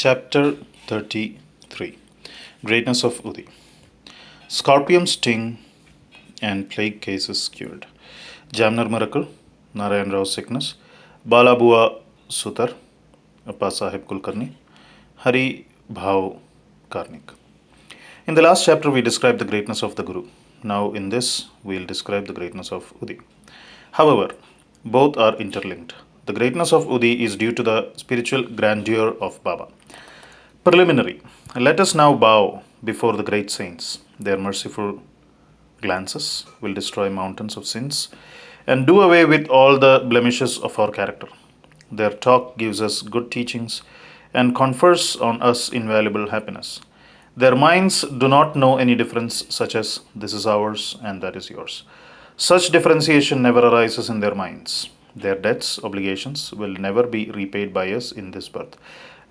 Chapter 33 Greatness of Udi. Scorpion sting and plague cases cured. Jamnar miracle, Narayan Rao sickness, Balabua Sutar, Appa Sahib Kulkarni, Hari Bhav Karnik. In the last chapter, we described the greatness of the Guru. Now, in this, we'll describe the greatness of Udi. However, both are interlinked. The greatness of Udi is due to the spiritual grandeur of Baba. Preliminary. Let us now bow before the great saints. Their merciful glances will destroy mountains of sins and do away with all the blemishes of our character. Their talk gives us good teachings and confers on us invaluable happiness. Their minds do not know any difference, such as this is ours and that is yours. Such differentiation never arises in their minds. Their debts, obligations will never be repaid by us in this birth,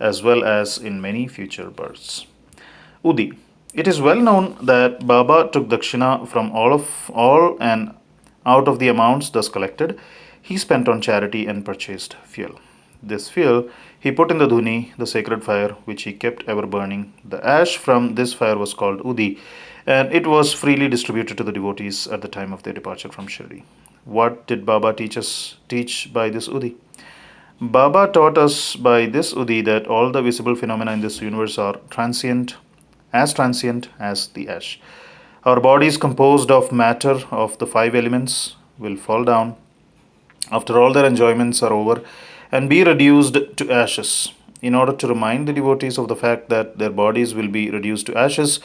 as well as in many future births. Udi. It is well known that Baba took dakshina from all and out of the amounts thus collected, he spent on charity and purchased fuel. This fuel he put in the dhuni, the sacred fire, which he kept ever burning. The ash from this fire was called Udi, and it was freely distributed to the devotees at the time of their departure from Shirdi. What did Baba teach by this Udi? Baba taught us by this Udi that all the visible phenomena in this universe are transient as the ash. Our body is composed of matter of the five elements, will fall down after all their enjoyments are over and be reduced to ashes. In order to remind the devotees of the fact that their bodies will be reduced to ashes,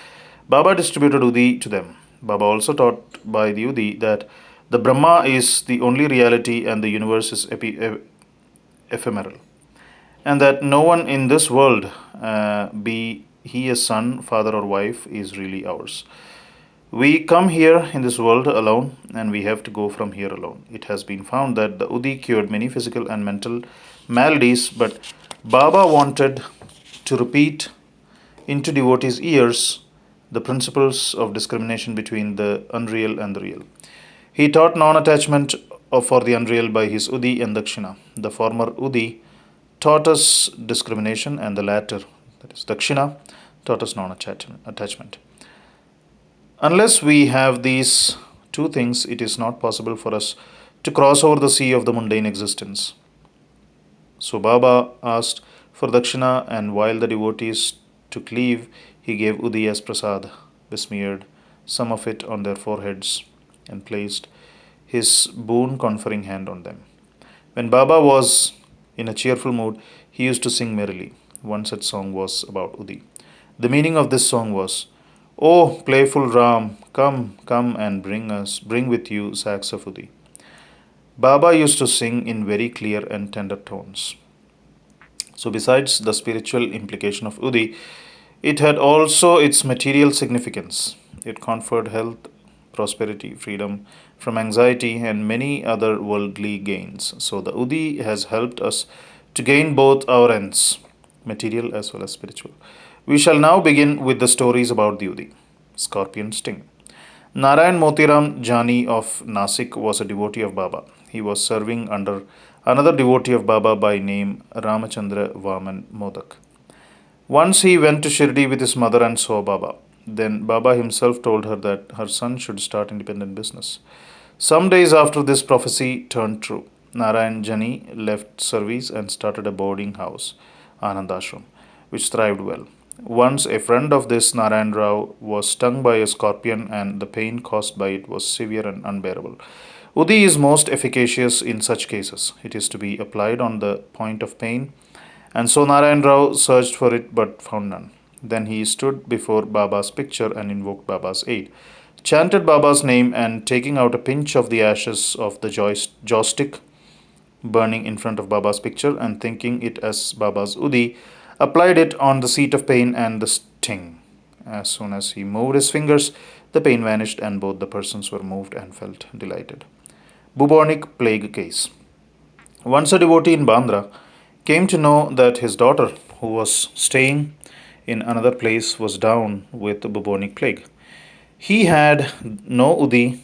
Baba distributed Udi to them. Baba also taught by the Udi that the Brahma is the only reality and the universe is ephemeral, and that no one in this world, be he a son, father, or wife, is really ours. We come here in this world alone and we have to go from here alone. It has been found that the Udi cured many physical and mental maladies, but Baba wanted to repeat into devotees' ears the principles of discrimination between the unreal and the real. He taught non attachment for the unreal by his Udi and Dakshina. The former Udi taught us discrimination, and the latter, that is Dakshina, taught us non attachment. Unless we have these two things, it is not possible for us to cross over the sea of the mundane existence. So Baba asked for dakshina, and while the devotees took leave, he gave Udi as prasad, besmeared some of it on their foreheads, and placed his boon conferring hand on them. When Baba was in a cheerful mood, he used to sing merrily. One such song was about Udi. The meaning of this song was, "O playful Ram, come and bring with you sacks of Udi." Baba used to sing in very clear and tender tones. So, besides the spiritual implication of Udi, it had also its material significance. It conferred health, prosperity, freedom from anxiety, and many other worldly gains. So, the Udi has helped us to gain both our ends, material as well as spiritual. We shall now begin with the stories about the Udi. Scorpion sting. Narayan Motiram Jani of Nasik was a devotee of Baba. He was serving under another devotee of Baba by name Ramachandra Vaman Modak. Once he went to Shirdi with his mother and saw Baba. Then Baba himself told her that her son should start independent business. Some days after this prophecy turned true, Narayan Jani left service and started a boarding house, Anandashram, which thrived well. Once a friend of this Narayan Rao was stung by a scorpion, and the pain caused by it was severe and unbearable. Udi is most efficacious in such cases. It is to be applied on the point of pain, and so Narayan Rao searched for it but found none. Then he stood before Baba's picture and invoked Baba's aid, chanted Baba's name, and taking out a pinch of the ashes of the joss stick burning in front of Baba's picture and thinking it as Baba's Udi, applied it on the seat of pain and the sting. As soon as he moved his fingers, the pain vanished and both the persons were moved and felt delighted. Bubonic plague case. Once a devotee in Bandra came to know that his daughter, who was staying in another place, was down with bubonic plague. He had no Udi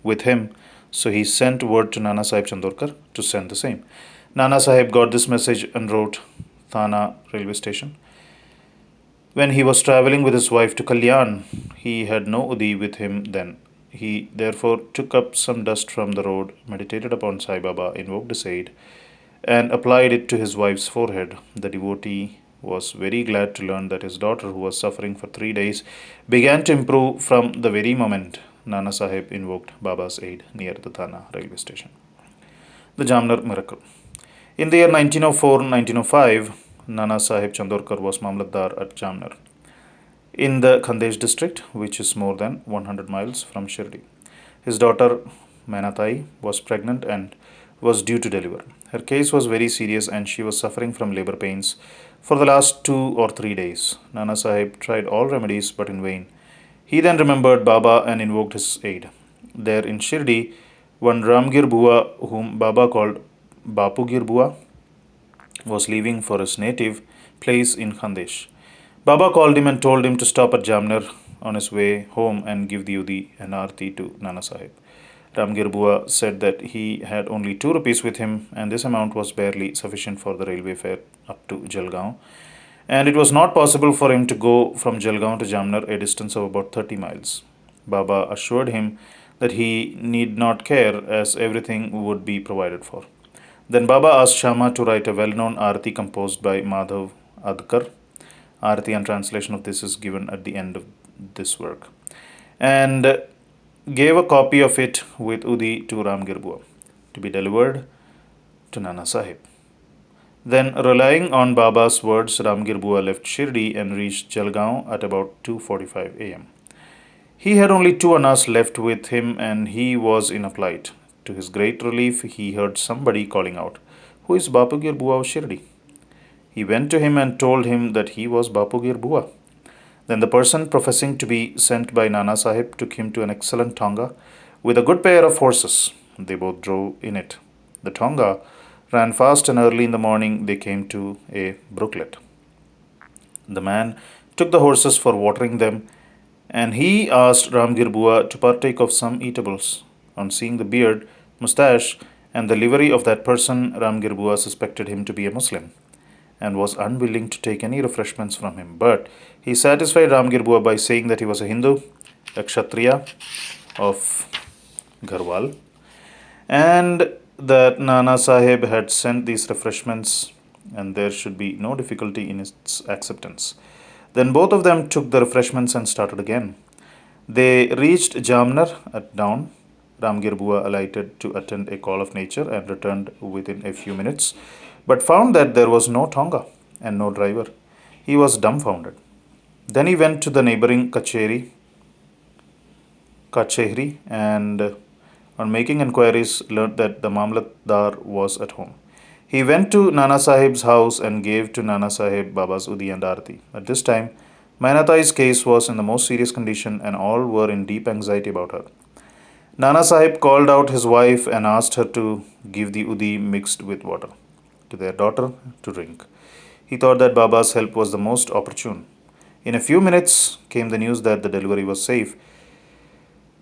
with him, so he sent word to Nana Sahib Chandorkar to send the same. Nana Sahib got this message and wrote, Thana railway station. When he was traveling with his wife to Kalyan, he had no Udi with him then. He therefore took up some dust from the road, meditated upon Sai Baba, invoked his aid, and applied it to his wife's forehead. The devotee was very glad to learn that his daughter, who was suffering for 3 days, began to improve from the very moment Nana Sahib invoked Baba's aid near the Thana railway station. The Jamner miracle. In the year 1904-1905, Nana Sahib Chandorkar was Mamlatdar at Jamner, in the Khandesh district, which is more than 100 miles from Shirdi. His daughter Manatai was pregnant and was due to deliver. Her case was very serious and she was suffering from labor pains for the last 2 or 3 days. Nana Sahib tried all remedies but in vain. He then remembered Baba and invoked his aid. There in Shirdi, one Ramgir Bua, whom Baba called Bapugir Bua, was leaving for his native place in Khandesh. Baba called him and told him to stop at Jamner on his way home and give the Udi and Arti to Nana Sahib. Ramgir Bua said that he had only 2 rupees with him and this amount was barely sufficient for the railway fare up to Jalgaon, and it was not possible for him to go from Jalgaon to Jamner, a distance of about 30 miles. Baba assured him that he need not care as everything would be provided for. Then Baba asked Shama to write a well-known Arati composed by Madhav Adkar. Arati and translation of this is given at the end of this work. And gave a copy of it with Udi to Ramgir Bua to be delivered to Nana Sahib. Then, relying on Baba's words, Ramgir Bua left Shirdi and reached Jalgaon at about 2:45 a.m. He had only 2 annas left with him and he was in a plight. To his great relief, he heard somebody calling out, "Who is Bapugir Bua of Shirdi?" He went to him and told him that he was Bapugir Bua. Then the person professing to be sent by Nana Sahib took him to an excellent tonga with a good pair of horses. They both drove in it. The tonga ran fast and early in the morning they came to a brooklet. The man took the horses for watering them and he asked Ramgir Bua to partake of some eatables. On seeing the beard, moustache, and the livery of that person, Ramgir Bua suspected him to be a Muslim and was unwilling to take any refreshments from him. But he satisfied Ramgir Bua by saying that he was a Hindu, a Kshatriya of Garhwal, and that Nana Sahib had sent these refreshments and there should be no difficulty in its acceptance. Then both of them took the refreshments and started again. They reached Jamner at dawn. Ramgir Bua alighted to attend a call of nature and returned within a few minutes, but found that there was no tonga and no driver. He was dumbfounded. Then he went to the neighboring Kachehri, and on making inquiries learnt that the Mamlatdar was at home. He went to Nana Sahib's house and gave to Nana Sahib Baba's Udi and Arati. At this time, Mainatai's case was in the most serious condition and all were in deep anxiety about her. Nana Sahib called out his wife and asked her to give the Udi mixed with water to their daughter to drink. He thought that Baba's help was the most opportune. In a few minutes came the news that the delivery was safe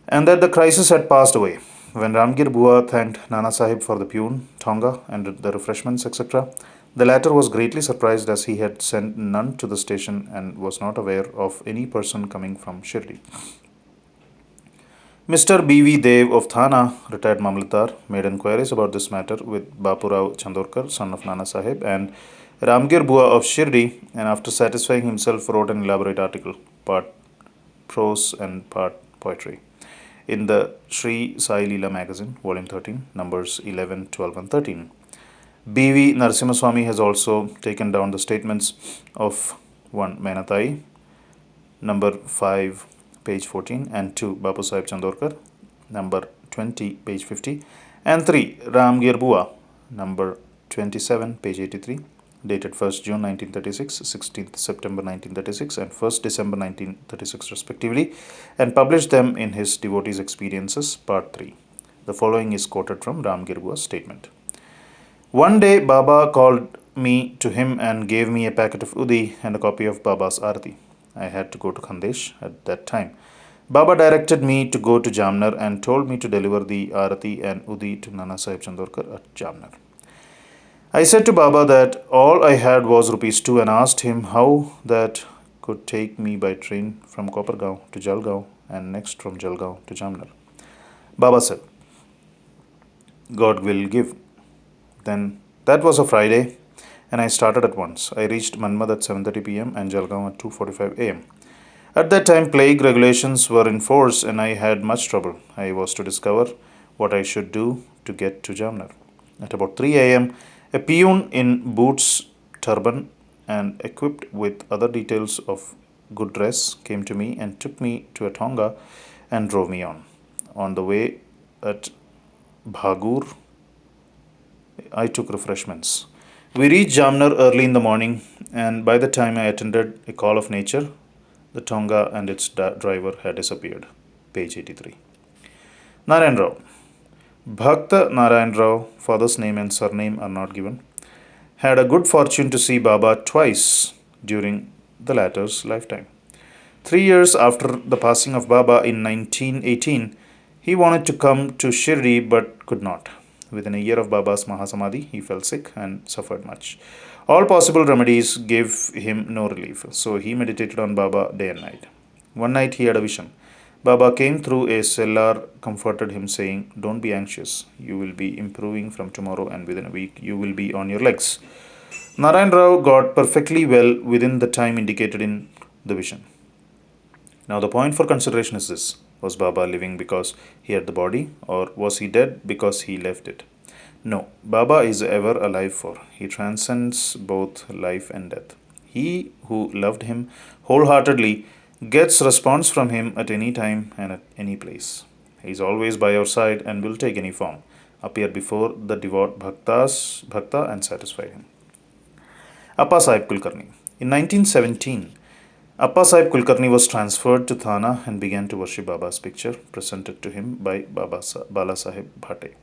and that the crisis had passed away. When Ramgir Bua thanked Nana Sahib for the pune, tonga, and the refreshments, etc., the latter was greatly surprised as he had sent none to the station and was not aware of any person coming from Shirdi. Mr. B.V. Dev of Thana, retired Mamlatdar, made inquiries about this matter with Bapurao Chandorkar, son of Nana Sahib, and Ramgir Bua of Shirdi, and after satisfying himself wrote an elaborate article, part prose and part poetry, in the Sri Sai Leela magazine, volume 13, numbers 11, 12 and 13. B.V. Narasimhaswamy has also taken down the statements of 1. Menatai, number 5, page 14, and 2. Bapu Sahib Chandorkar, number 20, page 50, and 3. Ramgir Bua, number 27, page 83, dated 1st June 1936, 16th September 1936, and 1st December 1936 respectively, and published them in his Devotees' Experiences, Part 3. The following is quoted from Ramgir Bua's statement. One day Baba called me to him and gave me a packet of Udi and a copy of Baba's Arati. I had to go to Khandesh at that time. Baba directed me to go to Jamner and told me to deliver the Arati and Udi to Nana Sahib Chandorkar at Jamner. I said to Baba that all I had was rupees 2 and asked him how that could take me by train from Kopargaon to Jalgaon and next from Jalgaon to Jamner. Baba said, God will give. Then that was a Friday and I started at once. I reached Manmad at 7:30 p.m. and Jalgaon at 2:45 a.m. At that time, plague regulations were in force and I had much trouble. I was to discover what I should do to get to Jamner. At about 3 a.m., a peon in boots, turban, and equipped with other details of good dress came to me and took me to a tonga and drove me on. On the way at Bhagur, I took refreshments. We reached Jamner early in the morning, and by the time I attended a call of nature, the tonga and its driver had disappeared. Page 83. Narayan Rao. Bhakta Narayan Rao, father's name and surname are not given, had a good fortune to see Baba twice during the latter's lifetime. 3 years after the passing of Baba in 1918, he wanted to come to Shirdi but could not. Within a year of Baba's Mahasamadhi, he fell sick and suffered much. All possible remedies gave him no relief, so he meditated on Baba day and night. One night he had a vision. Baba came through a cellar, comforted him, saying, Don't be anxious. You will be improving from tomorrow, and within a week you will be on your legs. Narayan Rao got perfectly well within the time indicated in the vision. Now, the point for consideration is this: was Baba living because he had the body, or was he dead because he left it? No, Baba is ever alive, for he transcends both life and death. He who loved him wholeheartedly gets response from him at any time and at any place. He is always by your side and will take any form, appear before the devout bhakta and satisfy him. Appa Sahib Kulkarni. In 1917, Appa Sahib Kulkarni was transferred to Thana and began to worship Baba's picture presented to him by Bala Sahib Bhate.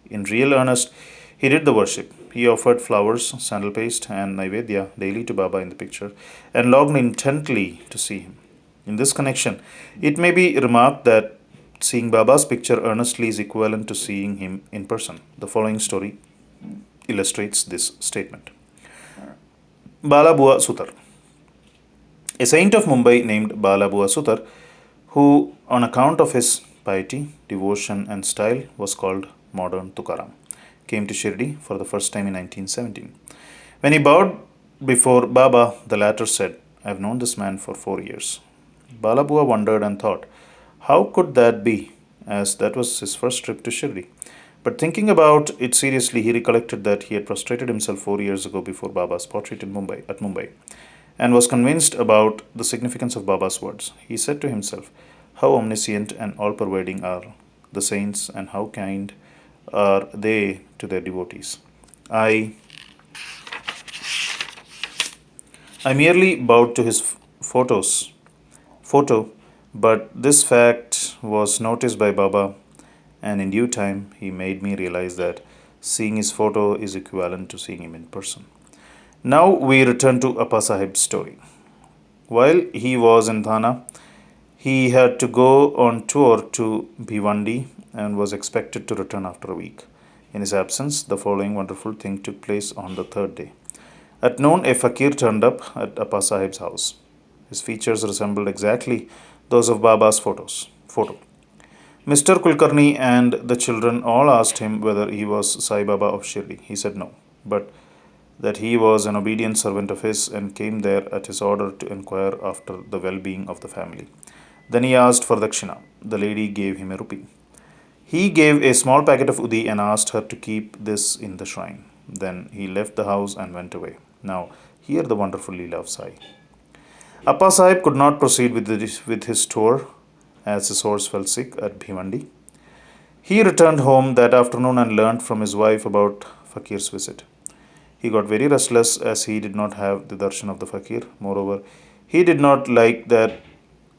In real earnest, he did the worship. He offered flowers, sandal paste, and Naivedya daily to Baba in the picture and longed intently to see him. In this connection, it may be remarked that seeing Baba's picture earnestly is equivalent to seeing him in person. The following story illustrates this statement. Balabua Sutar. A saint of Mumbai named Balabua Sutar, who, on account of his piety, devotion, and style, was called Modern Tukaram, came to Shirdi for the first time in 1917. When he bowed before Baba, the latter said, I have known this man for 4 years. Balabua wondered and thought, how could that be, as that was his first trip to Shirdi? But thinking about it seriously, he recollected that he had prostrated himself 4 years ago before Baba's portrait in Mumbai, and was convinced about the significance of Baba's words. He said to himself, how omniscient and all-pervading are the saints, and how kind are they to their devotees. I merely bowed to his photo, but this fact was noticed by Baba, and in due time he made me realize that seeing his photo is equivalent to seeing him in person. Now we return to Appa Sahib's story. While he was in Thana, he had to go on tour to Bhiwandi and was expected to return after a week. In his absence, the following wonderful thing took place on the third day. At noon, a fakir turned up at Appa Sahib's house. His features resembled exactly those of Baba's photo. Mr. Kulkarni and the children all asked him whether he was Sai Baba of Shirdi. He said no, but that he was an obedient servant of his and came there at his order to inquire after the well-being of the family. Then he asked for dakshina. The lady gave him a rupee. He gave a small packet of udi and asked her to keep this in the shrine. Then he left the house and went away. Now, hear the wonderful Leela of Sai. Appa Sahib could not proceed with his tour as his horse fell sick at Bhimandi. He returned home that afternoon and learnt from his wife about Fakir's visit. He got very restless as he did not have the darshan of the Fakir. Moreover, he did not like that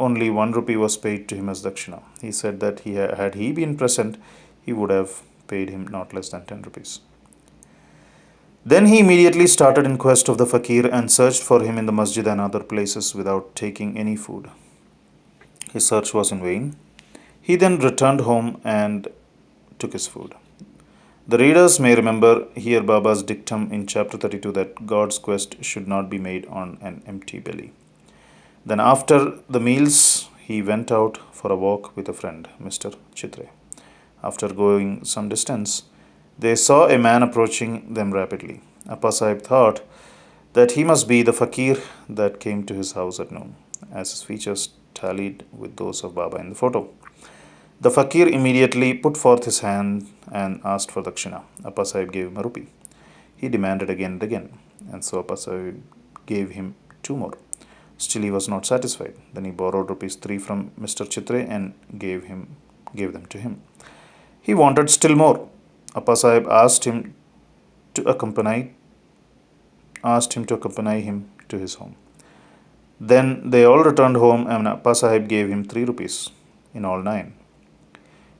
only 1 rupee was paid to him as dakshina. He said that had he been present, he would have paid him not less than 10 rupees. Then he immediately started in quest of the Fakir and searched for him in the masjid and other places without taking any food. His search was in vain. He then returned home and took his food. The readers may remember here Baba's dictum in chapter 32 that God's quest should not be made on an empty belly. Then, after the meals, he went out for a walk with a friend, Mr. Chitre. After going some distance, they saw a man approaching them rapidly. Appa Sahib thought that he must be the fakir that came to his house at noon, as his features tallied with those of Baba in the photo. The fakir immediately put forth his hand and asked for dakshina. Appa Sahib gave him a rupee. He demanded again and again, and so Appa Sahib gave him two more. Still, he was not satisfied. Then he borrowed rupees 3 from Mr. Chitre and gave them to him. He wanted still more. Appa Sahib to accompany asked him to accompany him to his home. Then they all returned home and Appa Sahib gave him 3 rupees, in all 9.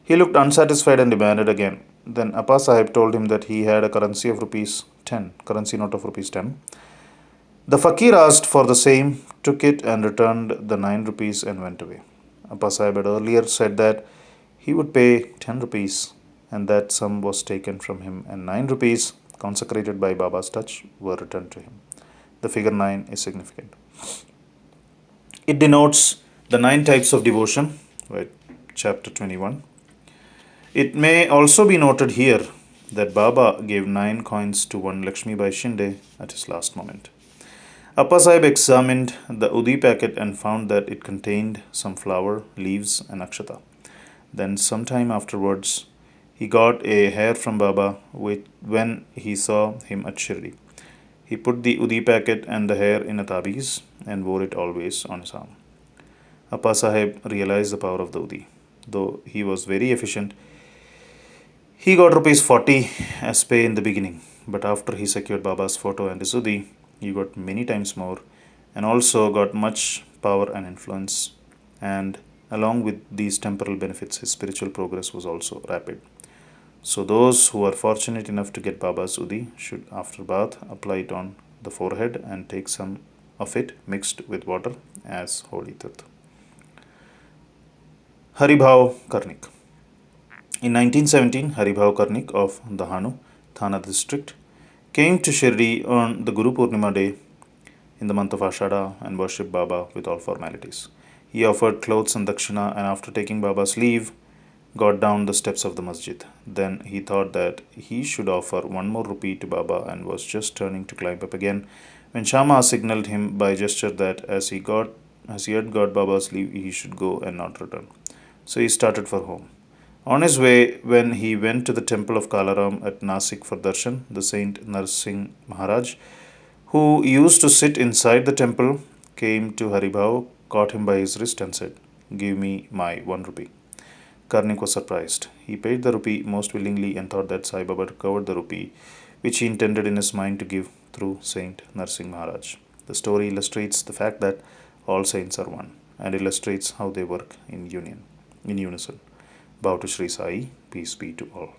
He looked unsatisfied and demanded again. Then Appa Sahib told him that he had a currency note of rupees 10. The fakir asked for the same, took it and returned the 9 rupees and went away. Appa Sahib had earlier said that he would pay 10 rupees, and that sum was taken from him, and 9 rupees, consecrated by Baba's touch, were returned to him. The figure 9 is significant. It denotes the 9 types of devotion, right? Chapter 21. It may also be noted here that Baba gave 9 coins to one Lakshmi Bai Shinde at his last moment. Appa Sahib examined the Udi packet and found that it contained some flower, leaves, and akshata. Then, some time afterwards, he got a hair from Baba when he saw him at Shirdi. He put the Udi packet and the hair in a tabiz and wore it always on his arm. Appa Sahib realized the power of the Udi. Though he was very efficient, he got rupees 40 as pay in the beginning, but after he secured Baba's photo and his Udi, he got many times more and also got much power and influence. And along with these temporal benefits, his spiritual progress was also rapid. So, those who are fortunate enough to get Baba's Udi should, after bath, apply it on the forehead and take some of it mixed with water as holy tirth. Haribhav Karnik. In 1917, Haribhav Karnik of Dahanu, Thana district, came to Shirdi on the Guru Purnima day in the month of Ashada and worshipped Baba with all formalities. He offered clothes and dakshina, and after taking Baba's leave, got down the steps of the masjid. Then he thought that he should offer 1 more rupee to Baba and was just turning to climb up again when Shama signaled him by gesture that as he had got Baba's leave, he should go and not return. So he started for home. On his way, when he went to the temple of Kalaram at Nasik for darshan, the Saint Narsingh Maharaj, who used to sit inside the temple, came to Haribhav, caught him by his wrist and said, "Give me my 1 rupee." Karnik was surprised. He paid the rupee most willingly and thought that Sai Baba recovered the rupee, which he intended in his mind to give through Saint Narsingh Maharaj. The story illustrates the fact that all saints are one and illustrates how they work in unison. Bow to Sri Sai, peace be to all.